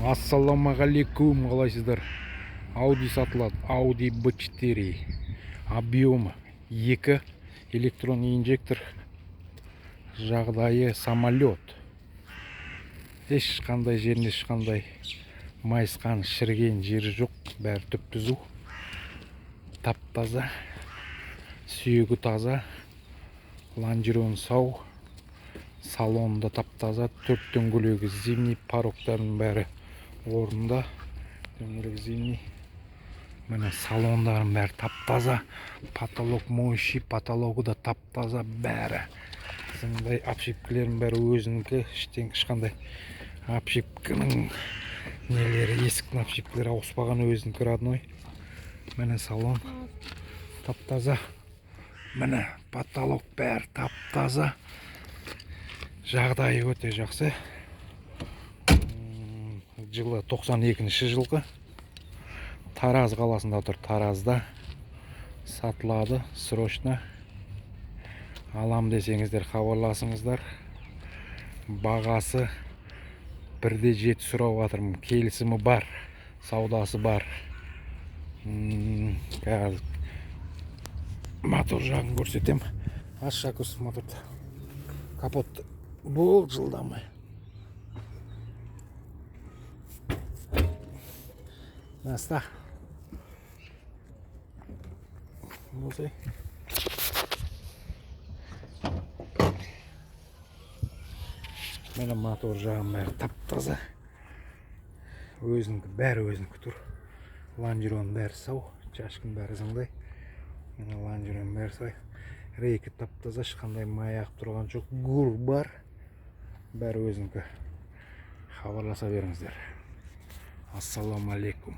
Ассалаумағалейкум, қалайсыздар? Audi сатылады. Audi B4. Объемы 2. Электрон инжектор. Жағдайы самолет. Ешқандай жерінде ешқандай майысқан, шірген жері жоқ. Бәрі түп-түзу. Тап-таза. Сүйегі таза. Лонжероны сау. Салонда тап-таза. 4 дөңгелегі зимний, пароктардың бәрі орында. Дөңгелек зимний. Міне салондарын бәрі тап-таза. Потолок моющий, потологы да тап-таза бәрі. Сындай обшивкілерін бәрі өзінікі. Ешқандай обшивкінің нелері, есіктің обшивкілері ауыспаған, өзінікі родной. Міне салон тап-таза. Міне потолок бәрі тап-таза. Жағдайы өте жақсы. Жылы 92-ші жылғы. Тараз қаласында тұр. Таразда сатылады. Срочно алам десеңіздер хабарласыңыздар. Бағасы 1,7 сұрап жатырмын. Келісімі бар, саудасы бар. Қазір мотор жағын көрсетем. Аша көрсет моторды. Капот бұл жылдамай. Наста. Болсай. Мені мотор жағын бәрі тап-таза. Өзінікі, бәрі өзінікі тұр. Лонжероның бәрі сау. Чашкың бәрі зыңдай. Лонжероның бәрі сау. Рейкі тап-таза, ешқандай май ағып тұрған жоқ. Гур бар. Бәрі өзінікі. Хабарласа беріңіздер. Ассаламу алейкум.